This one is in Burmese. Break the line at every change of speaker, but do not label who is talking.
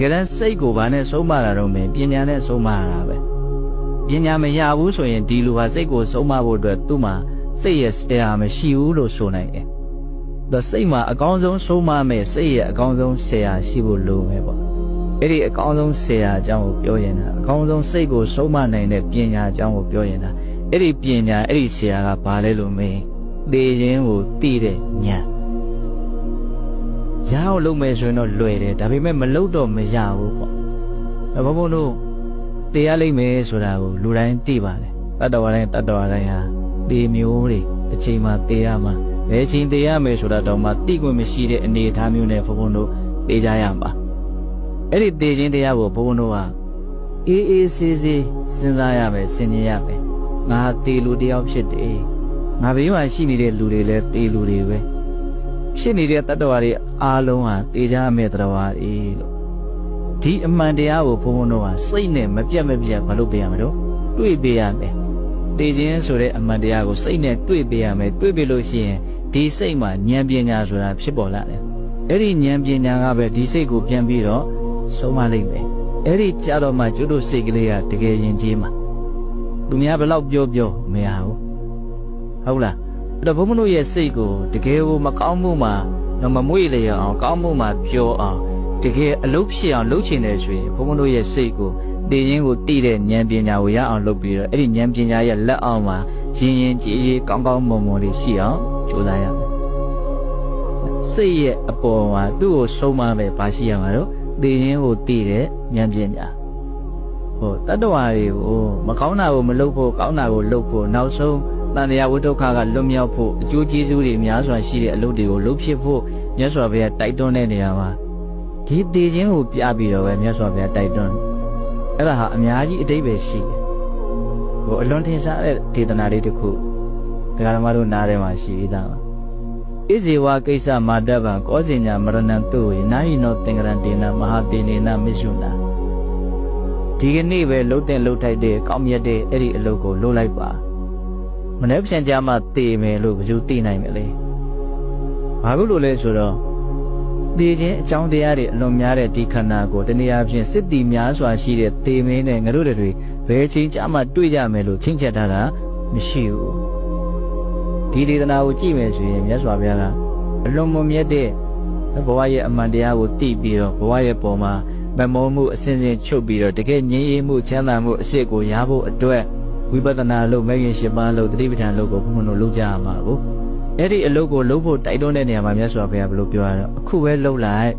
ကယ်တမ်းစိတ်ကိုဘာနဲ့ဆုံးမတာတော့မင်းပညာနဲ့ဆုံးမတာပဲပညာမရဘူးဆိုရင်ဒီလူဟာစိတ်ကိုဆုံးမဖို့အတွက်သူ့မှာစိတ်ရဲ့တရားမရှိဘူးလို့ဆိုနိုင်တယ်ဒါစိတ်မှာအကောင်းဆုံးဆုံးမမယ်စိတ်ရဲ့အကောင်းဆုံးဆရာရှိဖို့လိုမယ်ပေါ့အဲ့ဒီအကောင်းဆုံးဆရာအကြောင်းကိုပြောရင်အကောင်းဆုံးစိတ်ကိုဆုံးမနိုင်တဲ့ပညာအကြောင်းကိုပြောရင်အဲ့ဒီပညာအဲ့ဒီဆရာကဘာလဲလို့မင်းသိခြင်းကိုသိတဲ့ဉာဏ်ရအောင်လုပ်မယ်ဆိုရင်တော့လွယ်တယ်ဒါပေမဲ့မလုပ်တော့မရဘူးပေါ့ဘုံဘုံတို့သိရလိမ့်မယ်ဆိုတာကိုလူတိုင်းသိပါတယ်တတ္တဝါတိုင်းဟာသိမျိုးတွေတစ်ချိန်မှသိရမှာဘယ်ချိန်သိရမယ်ဆိုတာတော့မှသိခွင့်မရှိတဲ့အနေအထားမျိုးနဲ့ဘုံဘုံတို့သိကြရမှာအဲ့ဒီသိခြင်းတရားကိုဘုံဘုံတို့ဟာအေးအေးဆေးဆေးစဉ်းစားရမယ်ဆင်ခြင်ရမယ်ငါသိလူတယောက်ဖြစ်တယ်ငါဘေးမှာရှိနေတဲ့လူတွေလည်းသိလူတွေပဲဖြစ်နေတဲ့တတ္တဝါတွေအားလုံးဟာသိကြမဲ့တတ္တဝါတွေလို့ဒီအမှန်တရားကိုဘုံဘုံတို့ဟာစိတ်နဲ့မပြတ်မလုပ်ပေးရမယ်တော့တွေ့ပေးရမယ်သိခြင်းဆိုတဲ့အမှန်တရားကိုစိတ်နဲ့တွေ့ပေးရမယ်တွေ့ပေးလို့ရှိရင်ဒီစိတ်မှာဉာဏ်ပညာဆိုတာဖြစ်ပေါ်လာတယ်အဲ့ဒီဉာဏ်ပညာကပဲဒီစိတ်ကိုပြန်ပြီးတော့ဆုံးမလိုက်မယ်အဲ့ဒီကြတော့မှကျွတ်တို့စိတ်ကလေးကတကယ်ယဉ်ကျေးမှာသူများဘယ်လောက်ပြောမရဘူးဟုတ်လားအဲ့တော့ဘုံဘုံတို့ရဲ့စိတ်ကိုတကယ်ကိုမကောင်းမှုမှာမမွေ့လျော်အောင်ကောင်းမှုမှာပြောအောင်တကယ်အလုပ်ဖြစ်အောင်လုပ်ချင်တယ်ဆိုရင်ဘုံဘုံတို့ရဲ့စိတ်ကိုသိရင်းကိုသိတဲ့ဉာဏ်ပညာကိုရအောင်လုပ်ပြီးတော့အဲ့ဒီဉာဏ်ပညာရဲ့လက်အောက်မှာရင်ကြည်ကောင်းမွန်လေးရှိအောင်ကြိုးစားရမယ်စိတ်ရဲ့အပေါ်မှာသူ့ကိုဆုံးမပဲပါရှိရမှာတော့သိရင်းကိုသိတဲ့ဉာဏ်ပညာတတ္တဝါတွေကိုမကောင်းတာကိုမလုပ်ဖို့ကောင်းတာကိုလုပ်ဖို့နောက်ဆုံးတန်တရားဝိဒုက္ခကလွတ်မြောက်ဖို့အကျိုးကျေးဇူးတွေများစွာရှိတဲ့အလုပ်တွေကိုလုပ်ဖြစ်ဖို့မြတ်စွာဘုရားတိုက်တွန်းတဲ့နေရာမှာဒီသိခြင်းကိုပြပြီးတော့ပဲမြတ်စွာဘုရားတိုက်တွန်းအဲ့ဒါဟာအများကြီးအတိတ်ပဲရှိတယ်အလွန်ထင်ရှားတဲ့ဒေသနာလေးတစ်ခုဒကာဓမ္မတို့နားထဲမှာရှိသေးတာပါဣဇေဝကိစ္စမာတဗံကောဇင်ညာမရဏံတုဝေနာယိနောသင်္ကရံဒေနမဟာတေနေနမစ္ဆုနာဒီကနေ့ပဲလှုပ်တဲ့လှုပ်ထိုက်တဲ့ကောင်းမြတ်တဲ့အဲ့ဒီအလုပ်ကိုလုပ်လိုက်ပါမနေ့ပြန်ကြမှာသိမယ်လို့ဘယ်သူသိနိုင်မလဲဘာလို့လဲဆိုတော့သိခြင်းအကြောင်းတရားတွေအလွန်များတဲ့ဒီခန္ဓာကိုတနည်းအားဖြင့်စစ်တီများစွာရှိတဲ့သေမင်းနဲ့ငါတို့တွေဘယ်ချိန်ကြမှာတွေ့ကြမယ်လို့ချင်းချက်ထားတာမရှိဘူးဒီဒေသနာကိုကြည့်မယ်ဆိုရင်မြတ်စွာဘုရားကအလွန်မွန်မြတ်တဲ့ဘဝရဲ့အမှန်တရားကိုသိပြီးတော့ဘဝရဲ့ပုံမှာမမောမှုအစဉ်စဉ်ချုပ်ပြီးတော့တကယ်ငြိမ်းအေးမှုချမ်းသာမှုအစစ်ကိုရဖို့အတွက်ဝိပဿနာလို့မဲ့ရင်ရှင်ပါလို့တတိပဋ္ဌာန်လို့ကိုဘုံဘုံတို့လုပ်ကြရမှာကိုအဲ့ဒီအလုပ်ကိုလုပ်ဖို့တိုက်တွန်းတဲ့နေရာမှာမြတ်စွာဘုရားဘယ်လိုပြောရတော့အခုပဲလုပ်လိုက်